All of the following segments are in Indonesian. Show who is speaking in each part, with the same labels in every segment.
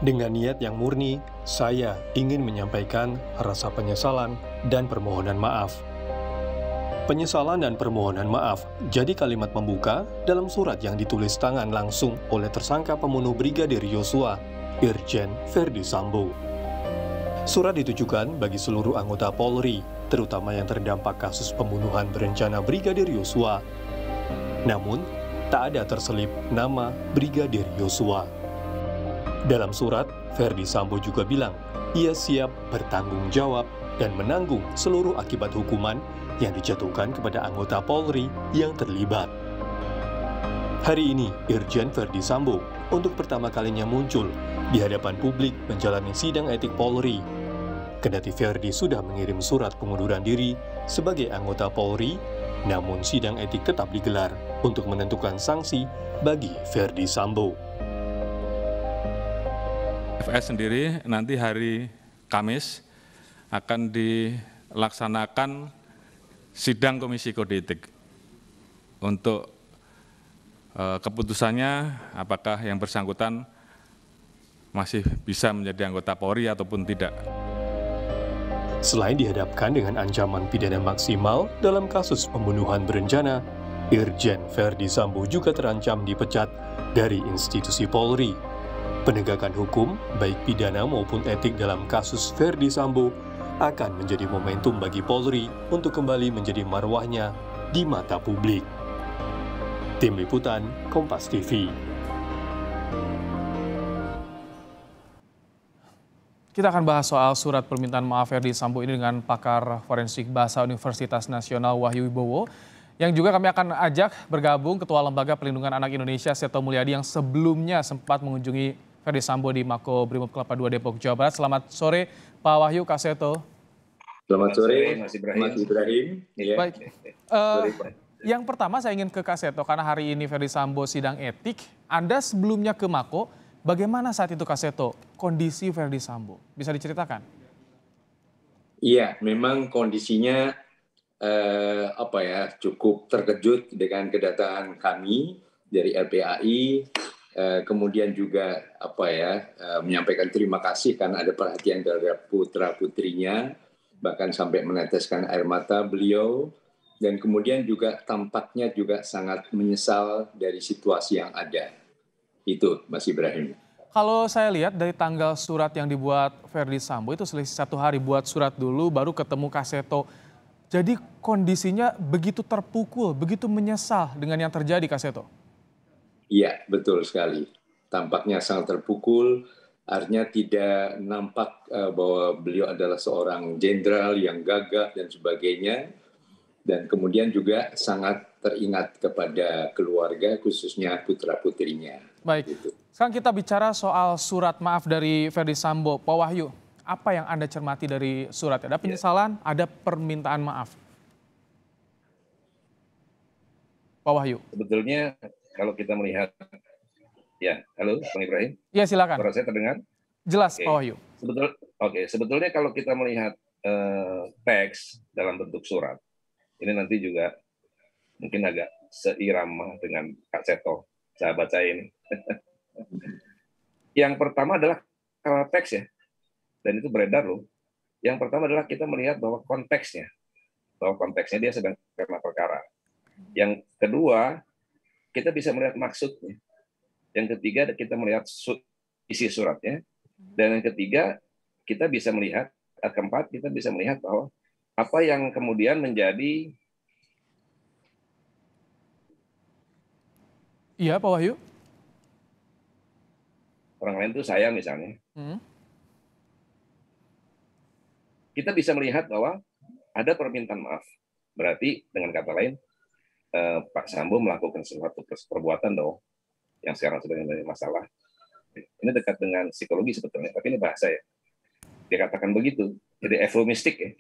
Speaker 1: Dengan niat yang murni, saya ingin menyampaikan rasa penyesalan dan permohonan maaf. Penyesalan dan permohonan maaf jadi kalimat pembuka dalam surat yang ditulis tangan langsung oleh tersangka pembunuh Brigadir Yosua, Irjen Verdi Sambo. Surat ditujukan bagi seluruh anggota Polri, terutama yang terdampak kasus pembunuhan berencana Brigadir Yosua. Namun, tak ada terselip nama Brigadir Yosua. Dalam surat, Verdi Sambo juga bilang, ia siap bertanggung jawab dan menanggung seluruh akibat hukuman yang dijatuhkan kepada anggota Polri yang terlibat. Hari ini, Irjen Verdi Sambo untuk pertama kalinya muncul di hadapan publik menjalani sidang etik Polri. Kendati Verdi sudah mengirim surat pengunduran diri sebagai anggota Polri, namun sidang etik tetap digelar untuk menentukan sanksi bagi Verdi Sambo.
Speaker 2: FS sendiri nanti hari Kamis akan dilaksanakan sidang Komisi Kode Etik. Untuk keputusannya apakah yang bersangkutan masih bisa menjadi anggota Polri ataupun tidak.
Speaker 1: Selain dihadapkan dengan ancaman pidana maksimal dalam kasus pembunuhan berencana, Irjen Verdi Sambo juga terancam dipecat dari institusi Polri. Penegakan hukum, baik pidana maupun etik dalam kasus Verdi Sambo, akan menjadi momentum bagi Polri untuk kembali menjadi marwahnya di mata publik. Tim Liputan, Kompas TV.
Speaker 3: Kita akan bahas soal surat permintaan maaf Verdi Sambo ini dengan pakar forensik bahasa Universitas Nasional Wahyu Wibowo, yang juga kami akan ajak bergabung Ketua Lembaga Perlindungan Anak Indonesia Seto Mulyadi yang sebelumnya sempat mengunjungi Verdi Sambo di Mako Brimob Kelapa II Depok, Jawa Barat. Selamat sore Pak Wahyu, Kak Seto.
Speaker 4: Selamat sore Mas Ibrahim. Ya.
Speaker 3: Baik, yang pertama saya ingin ke Kak Seto karena hari ini Verdi Sambo sidang etik. Anda sebelumnya ke Mako, bagaimana saat itu Kak Seto kondisi Verdi Sambo? Bisa diceritakan?
Speaker 4: Iya, memang kondisinya cukup terkejut dengan kedatangan kami dari LPAI. Kemudian juga menyampaikan terima kasih karena ada perhatian terhadap putra-putrinya, bahkan sampai meneteskan air mata beliau, dan kemudian juga tampaknya juga sangat menyesal dari situasi yang ada. Itu Mas Ibrahim.
Speaker 3: Kalau saya lihat dari tanggal surat yang dibuat Verdi Sambo itu selisih 1 hari buat surat dulu baru ketemu Kak Seto. Jadi kondisinya begitu terpukul, begitu menyesal dengan yang terjadi Kak Seto.
Speaker 4: Iya, betul sekali. Tampaknya sangat terpukul, artinya tidak nampak bahwa beliau adalah seorang jenderal yang gagah dan sebagainya. Dan kemudian juga sangat teringat kepada keluarga, khususnya putra-putrinya.
Speaker 3: Baik, sekarang kita bicara soal surat maaf dari Verdi Sambo. Pak Wahyu, apa yang Anda cermati dari surat? Ada penyesalan, ada permintaan maaf. Pak Wahyu.
Speaker 5: Sebetulnya kalau kita melihat, ya, halo Bang Ibrahim.
Speaker 3: Iya silakan.
Speaker 5: Suara saya terdengar?
Speaker 3: Jelas Pak Wahyu.
Speaker 5: Sebetulnya kalau kita melihat teks dalam bentuk surat, ini nanti juga mungkin agak seirama dengan Kak Seto, sahabat saya ini. Yang pertama adalah kalau teks ya, dan itu beredar loh. Yang pertama adalah kita melihat bahwa konteksnya dia sedang kena perkara. Yang kedua, kita bisa melihat maksudnya. Yang ketiga, kita melihat isi suratnya. Dan yang ketiga, kita bisa melihat, keempat, kita bisa melihat bahwa apa yang kemudian menjadi...
Speaker 3: Iya, Pak Wahyu.
Speaker 5: Orang lain itu saya misalnya. Kita bisa melihat bahwa ada permintaan maaf. Berarti dengan kata lain, Pak Sambo melakukan sesuatu perbuatan dong yang sekarang sedang menjadi masalah. Ini dekat dengan psikologi sebetulnya, tapi ini bahasa ya. Dia katakan begitu, jadi eufemistik ya.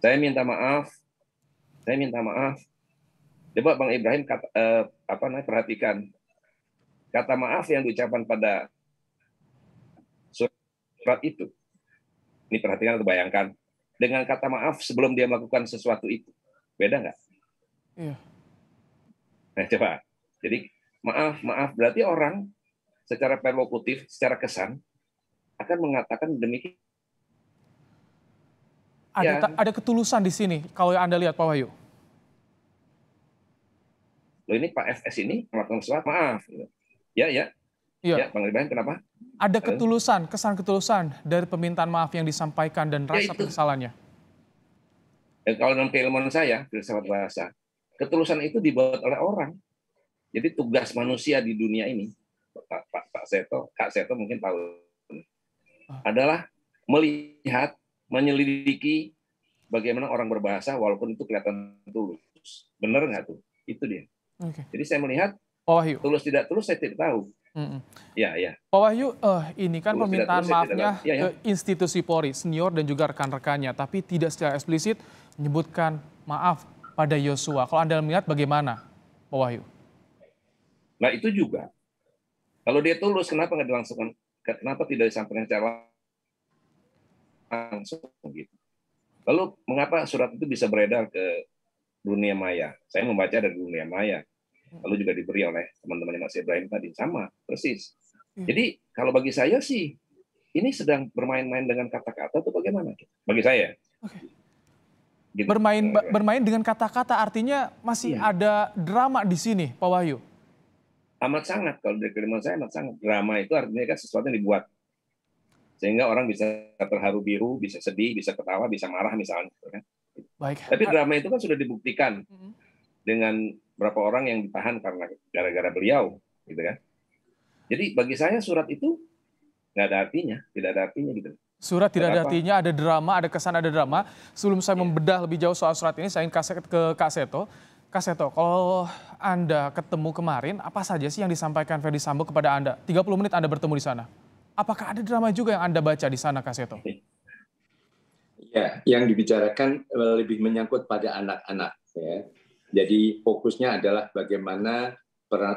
Speaker 5: Saya minta maaf. Coba Bang Ibrahim perhatikan kata maaf yang diucapkan pada surat itu. Ini perhatikan atau bayangkan dengan kata maaf sebelum dia melakukan sesuatu itu, beda nggak?
Speaker 3: Iya.
Speaker 5: Nah, coba. Jadi maaf berarti orang secara perlokutif, secara kesan akan mengatakan demikian. Ya.
Speaker 3: Ada ketulusan di sini kalau yang Anda lihat Pak Wahyu.
Speaker 5: Loh, ini Pak FS ini melakukan sesuatu, maaf. Ya,
Speaker 3: Iya.
Speaker 5: Bang Ibrahim, kenapa?
Speaker 3: Ada ketulusan, kesan ketulusan dari permintaan maaf yang disampaikan dan rasa penyesalannya.
Speaker 5: Kalau dalam keilmuan saya, filsafat bahasa, ketulusan itu dibuat oleh orang. Jadi tugas manusia di dunia ini, Kak Seto mungkin tahu, adalah melihat, menyelidiki bagaimana orang berbahasa walaupun itu kelihatan tulus. Benar nggak tuh? Itu dia.
Speaker 3: Okay.
Speaker 5: Jadi saya melihat
Speaker 3: Pak Wahyu,
Speaker 5: tulus tidak tulus saya tidak tahu. Ya.
Speaker 3: Pak Wahyu, ini kan
Speaker 5: Tulus
Speaker 3: permintaan maafnya
Speaker 5: ya.
Speaker 3: ke institusi Polri, senior dan juga rekan-rekannya, tapi tidak secara eksplisit menyebutkan maaf pada Yosua. Kalau Anda melihat bagaimana, Pak Wahyu?
Speaker 5: Nah itu juga. Kalau dia tulus, kenapa nggak dilangsungkan? Kenapa tidak disampaikan secara langsung gitu? Lalu mengapa surat itu bisa beredar ke dunia maya? Saya membaca dari dunia maya. Lalu juga diberi oleh teman-temannya Mas Ibrahim tadi, sama persis. Jadi kalau bagi saya sih ini sedang bermain-main dengan kata-kata atau bagaimana? Bagi saya.
Speaker 3: Gitu. Bermain dengan kata-kata artinya masih ada drama di sini, Pak Wahyu.
Speaker 5: Amat sangat, kalau dari kalimat saya amat sangat. Drama itu artinya kan sesuatu yang dibuat sehingga orang bisa terharu biru, bisa sedih, bisa ketawa, bisa marah misalnya.
Speaker 3: Baik.
Speaker 5: Tapi drama itu kan sudah dibuktikan dengan berapa orang yang ditahan karena gara-gara beliau, gitu kan? Jadi bagi saya surat itu nggak ada artinya, tidak ada artinya gitu.
Speaker 3: Surat tidak ada artinya, ada drama, ada kesan ada drama. Sebelum saya membedah lebih jauh soal surat ini, saya ingin kasih ke Kak Seto. Kak Seto, kalau Anda ketemu kemarin, apa saja sih yang disampaikan Ferdy Sambo kepada Anda? 30 menit Anda bertemu di sana. Apakah ada drama juga yang Anda baca di sana, Kak Seto?
Speaker 4: Ya, yang dibicarakan lebih menyangkut pada anak-anak, ya. Jadi fokusnya adalah bagaimana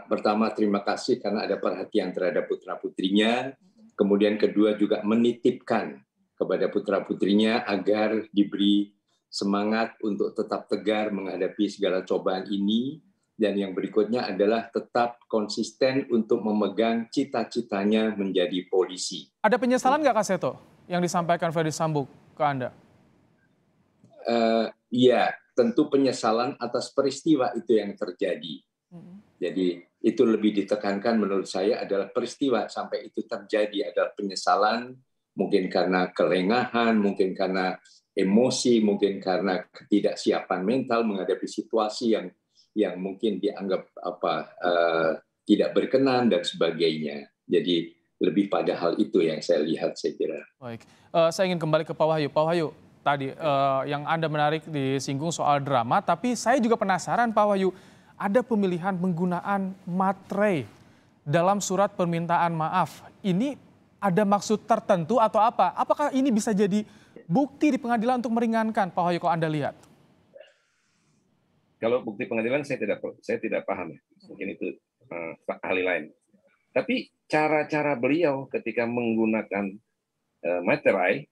Speaker 4: pertama terima kasih karena ada perhatian terhadap putra-putrinya, kemudian kedua juga menitipkan kepada putra-putrinya agar diberi semangat untuk tetap tegar menghadapi segala cobaan ini, dan yang berikutnya adalah tetap konsisten untuk memegang cita-citanya menjadi polisi.
Speaker 3: Ada penyesalan nggak Kak Seto yang disampaikan Ferdy Sambo ke Anda?
Speaker 4: Iya. Tentu penyesalan atas peristiwa itu yang terjadi. Jadi itu lebih ditekankan menurut saya adalah peristiwa sampai itu terjadi adalah penyesalan, mungkin karena kelengahan, mungkin karena emosi, mungkin karena ketidaksiapan mental menghadapi situasi yang mungkin dianggap tidak berkenan dan sebagainya. Jadi lebih pada hal itu yang saya lihat, saya kira.
Speaker 3: Baik, saya ingin kembali ke Pak Wahyu. Pak Wahyu, tadi yang Anda menarik disinggung soal drama, tapi saya juga penasaran Pak Wahyu, ada pemilihan penggunaan materai dalam surat permintaan maaf. Ini ada maksud tertentu atau apa? Apakah ini bisa jadi bukti di pengadilan untuk meringankan, Pak Wahyu, kalau Anda lihat?
Speaker 5: Kalau bukti pengadilan saya tidak paham ya. Mungkin itu ahli lain. Tapi cara-cara beliau ketika menggunakan materai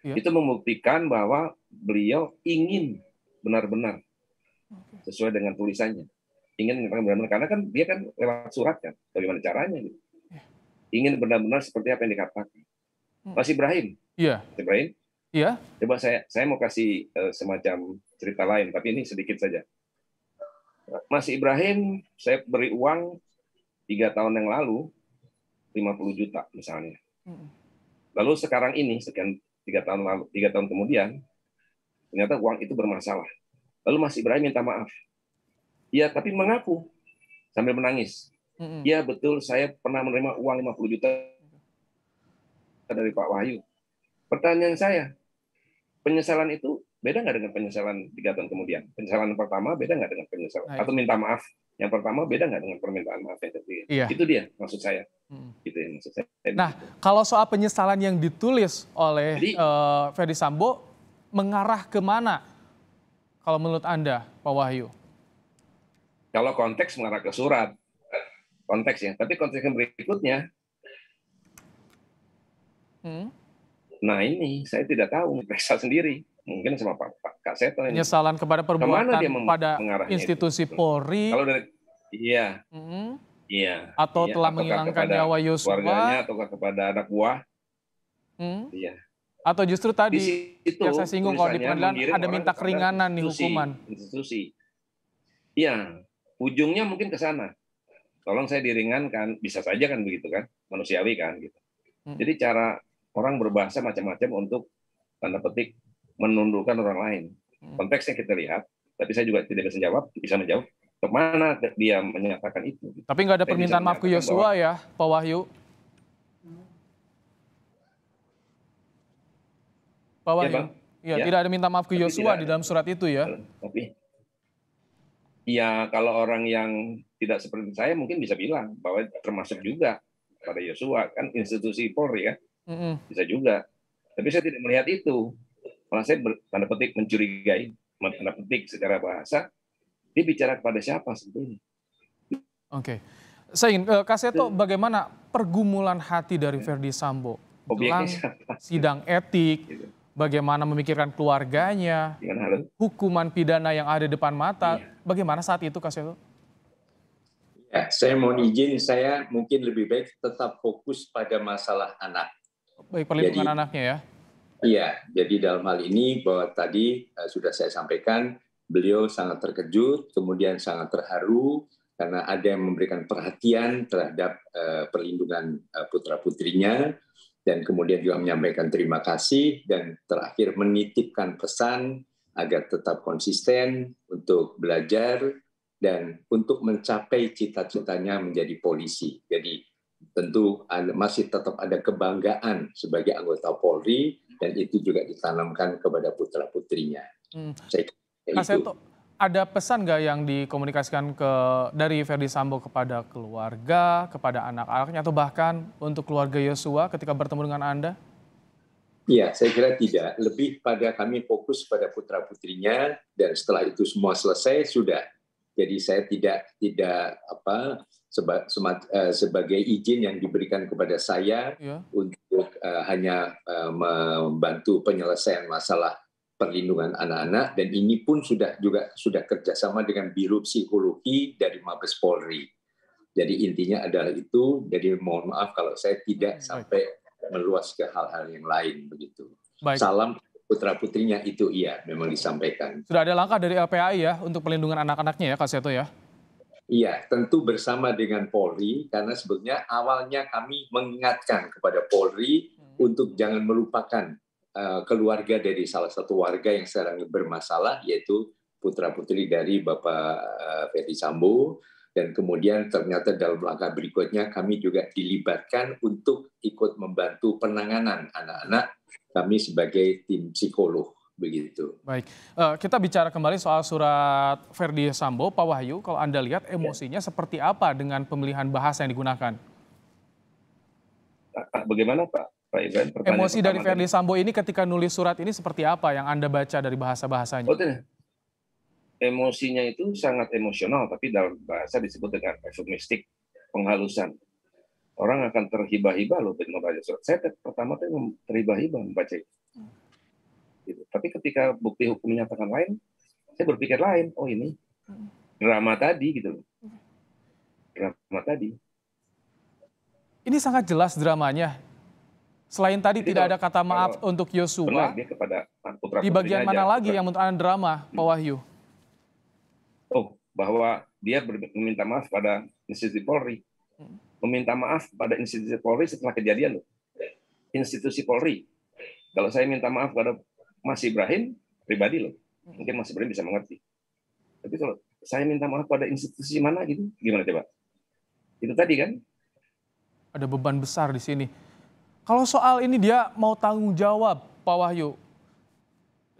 Speaker 5: itu membuktikan bahwa beliau ingin benar-benar sesuai dengan tulisannya. Ingin benar-benar, karena kan dia kan lewat surat kan, bagaimana caranya gitu. Ingin benar-benar seperti apa yang dikatakan. Mas Ibrahim.
Speaker 3: Iya.
Speaker 5: Mas Ibrahim.
Speaker 3: Iya.
Speaker 5: Coba saya mau kasih semacam cerita lain, tapi ini sedikit saja. Mas Ibrahim, saya beri uang 3 tahun yang lalu 50 juta misalnya. Lalu sekarang ini sekian 3 tahun kemudian ternyata uang itu bermasalah. Lalu Mas Ibrahim minta maaf. Iya, tapi mengaku sambil menangis. Iya, betul, saya pernah menerima uang 50 juta dari Pak Wahyu. Pertanyaan saya, penyesalan itu beda nggak dengan penyesalan 3 tahun kemudian? Penyesalan pertama beda nggak dengan penyesalan? Atau minta maaf yang pertama beda nggak dengan permintaan maaf yang ketiga?
Speaker 3: Iya.
Speaker 5: Itu dia maksud saya. Gitu ya, maksud saya.
Speaker 3: Nah, kalau soal penyesalan yang ditulis oleh Ferdy Sambo mengarah kemana? Kalau menurut Anda, Pak Wahyu?
Speaker 5: Kalau konteks mengarah ke surat, konteksnya. Tapi konteks yang berikutnya, nah ini saya tidak tahu, periksa sendiri. Mungkin sama Pak Kak Seto.
Speaker 3: Penyesalan kepada perbuatan pada institusi Polri.
Speaker 5: Kalau dari, iya. Iya.
Speaker 3: atau
Speaker 5: Iya.
Speaker 3: telah
Speaker 5: Apakah
Speaker 3: menghilangkan
Speaker 5: kepada
Speaker 3: nyawa
Speaker 5: keluarganya
Speaker 3: Yosua,
Speaker 5: atau kepada anak buah?
Speaker 3: hmm,
Speaker 5: Iya.
Speaker 3: atau justru
Speaker 5: Di
Speaker 3: tadi
Speaker 5: situ
Speaker 3: yang saya singgung kalau di
Speaker 5: tulisannya
Speaker 3: pengadilan
Speaker 5: menggiring
Speaker 3: ada
Speaker 5: orang
Speaker 3: minta
Speaker 5: kepada
Speaker 3: keringanan nih
Speaker 5: institusi,
Speaker 3: hukuman.
Speaker 5: institusi. Iya, ujungnya mungkin ke sana. Tolong saya diringankan, bisa saja kan begitu kan, manusiawi kan gitu. Jadi cara orang berbahasa macam-macam untuk tanda petik menundukkan orang lain. Konteksnya kita lihat, tapi saya juga tidak bisa menjawab kemana dia menyatakan itu.
Speaker 3: Tapi nggak ada
Speaker 5: Saya bisa
Speaker 3: permintaan maaf ke
Speaker 5: menyatakan bahwa
Speaker 3: Yosua ya, Pak Wahyu? Pak
Speaker 5: ya
Speaker 3: Wahyu?
Speaker 5: Bang,
Speaker 3: Ya,
Speaker 5: ya,
Speaker 3: tidak ada minta maaf ke
Speaker 5: tapi
Speaker 3: Yosua
Speaker 5: tidak
Speaker 3: di dalam surat itu ya?
Speaker 5: tapi ya kalau orang yang tidak seperti saya mungkin bisa bilang bahwa termasuk juga pada Yosua kan institusi Polri kan, bisa juga. Tapi saya tidak melihat itu. Malah saya tanda petik mencurigai, tanda petik secara bahasa, dia bicara kepada siapa sebetulnya?
Speaker 3: Oke. Saya ingin, Kak Seto, bagaimana pergumulan hati dari Verdi Sambo
Speaker 5: Obyeknya
Speaker 3: jelang
Speaker 5: siapa?
Speaker 3: sidang etik,
Speaker 5: Gitu.
Speaker 3: bagaimana memikirkan keluarganya,
Speaker 5: Gimana, halo?
Speaker 3: hukuman pidana yang ada di depan mata,
Speaker 5: Iya.
Speaker 3: bagaimana saat itu Kak Seto?
Speaker 4: Ya, saya mohon izin, saya mungkin lebih baik tetap fokus pada masalah anak.
Speaker 3: Baik, perlindungan
Speaker 4: Jadi,
Speaker 3: anaknya ya?
Speaker 4: iya, jadi dalam hal ini bahwa tadi sudah saya sampaikan, beliau sangat terkejut, kemudian sangat terharu karena ada yang memberikan perhatian terhadap perlindungan putra-putrinya, dan kemudian juga menyampaikan terima kasih, dan terakhir menitipkan pesan agar tetap konsisten untuk belajar dan untuk mencapai cita-citanya menjadi polisi. Jadi tentu masih tetap ada kebanggaan sebagai anggota Polri, dan itu juga ditanamkan kepada putra-putrinya. Saya kira
Speaker 3: Kak
Speaker 4: itu.
Speaker 3: Seto, ada pesan nggak yang dikomunikasikan dari Verdi Sambo kepada keluarga, kepada anak-anaknya, atau bahkan untuk keluarga Yosua ketika bertemu dengan Anda?
Speaker 4: Iya, saya kira tidak. Lebih pada kami fokus pada putra-putrinya, dan setelah itu semua selesai, sudah. Jadi saya tidak sebagai izin yang diberikan kepada saya untuk hanya membantu penyelesaian masalah perlindungan anak-anak, dan ini pun sudah kerjasama dengan Biro Psikologi dari Mabes Polri. Jadi intinya adalah itu. Jadi mohon maaf kalau saya tidak sampai meluas ke hal-hal yang lain begitu.
Speaker 3: Baik.
Speaker 4: Salam putra-putrinya itu iya memang disampaikan.
Speaker 3: Sudah ada langkah dari LPAI ya untuk perlindungan anak-anaknya ya Kak Seto ya?
Speaker 4: Iya, tentu bersama dengan Polri, karena sebetulnya awalnya kami mengingatkan kepada Polri untuk jangan melupakan keluarga dari salah satu warga yang sedang bermasalah, yaitu putra-putri dari Bapak Verdi Sambo. Dan kemudian ternyata dalam langkah berikutnya kami juga dilibatkan untuk ikut membantu penanganan anak-anak, kami sebagai tim psikolog. Begitu.
Speaker 3: Baik, kita bicara kembali soal surat Verdi Sambo, Pak Wahyu. Kalau Anda lihat emosinya seperti apa dengan pemilihan bahasa yang digunakan?
Speaker 5: Bagaimana Pak Ibrahim?
Speaker 3: Emosi dari Verdi Sambo ini ketika nulis surat ini seperti apa yang Anda baca dari bahasa-bahasanya?
Speaker 5: Emosinya itu sangat emosional, tapi dalam bahasa disebut dengan eufemistik, penghalusan. Orang akan terhibah-hibah loh membaca surat. Saya pertama tuh terhibah-hibah membaca itu. Gitu. Tapi ketika bukti hukum menyatakan lain, saya berpikir lain. Oh ini drama tadi gitu. Drama tadi.
Speaker 3: Ini sangat jelas dramanya. Selain tadi jadi tidak ada kata maaf untuk Yosua.
Speaker 5: Dia kepada putra
Speaker 3: di bagian mana lagi yang menurut Anda drama, Pak Wahyu?
Speaker 5: Oh, bahwa dia meminta maaf pada institusi Polri. Meminta maaf pada institusi Polri setelah kejadian loh. Institusi Polri. Kalau saya minta maaf pada Mas Ibrahim pribadi loh, mungkin Mas Ibrahim bisa mengerti. Tapi kalau saya minta maaf pada institusi mana gitu, gimana coba? Itu tadi kan?
Speaker 3: Ada beban besar di sini. Kalau soal ini dia mau tanggung jawab, Pak Wahyu.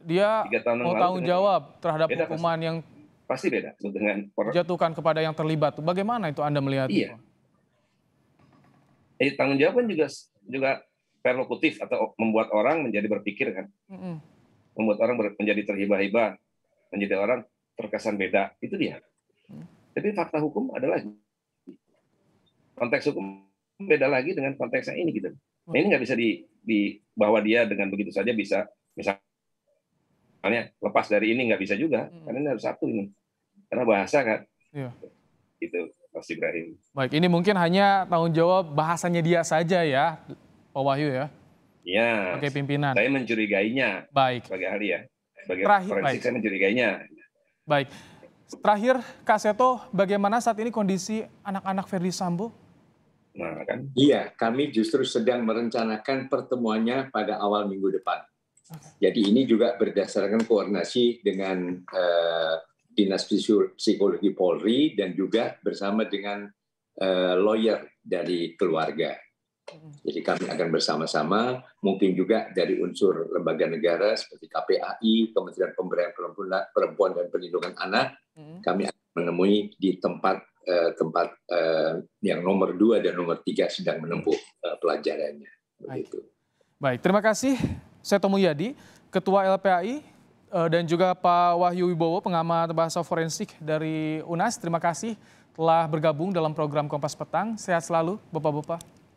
Speaker 3: Dia mau tanggung jawab terhadap hukuman yang
Speaker 5: pasti beda dengan
Speaker 3: dijatuhkan kepada yang terlibat. Bagaimana itu Anda melihat?
Speaker 5: Iya. Tanggung jawab kan juga perlokutif atau membuat orang menjadi berpikir kan, membuat orang menjadi terhibah-hibah, menjadi orang terkesan beda, itu dia. Tapi fakta hukum adalah konteks hukum beda lagi dengan konteks yang ini gitu. Nah, ini nggak bisa dibawa dia dengan begitu saja bisa misalnya lepas dari ini nggak bisa juga, karena ini harus satu ini, karena bahasa kan, gitu. Mas Ibrahim.
Speaker 3: Baik, ini mungkin hanya tanggung jawab bahasanya dia saja ya, Pak Wahyu ya,
Speaker 5: Ya,
Speaker 3: sebagai pimpinan.
Speaker 5: saya mencurigainya
Speaker 3: Baik,
Speaker 5: sebagai ahli ya. Sebagai
Speaker 3: Terakhir,
Speaker 5: forensik
Speaker 3: baik.
Speaker 5: saya mencurigainya.
Speaker 3: baik. Terakhir, Kak Seto, bagaimana saat ini kondisi anak-anak Verdi Sambo?
Speaker 5: Nah, kan.
Speaker 4: Iya, kami justru sedang merencanakan pertemuannya pada awal minggu depan. Jadi ini juga berdasarkan koordinasi dengan Dinas Psikologi Polri dan juga bersama dengan lawyer dari keluarga. Jadi kami akan bersama-sama, mungkin juga dari unsur lembaga negara seperti KPAI, Kementerian Pemberdayaan Perempuan dan Perlindungan Anak, kami akan menemui di tempat yang nomor 2 dan nomor 3 sedang menempuh pelajarannya. Begitu.
Speaker 3: Baik, terima kasih Seto Mulyadi, Ketua LPAI, dan juga Pak Wahyu Wibowo, pengamat bahasa forensik dari UNAS. Terima kasih telah bergabung dalam program Kompas Petang. Sehat selalu, Bapak-Bapak.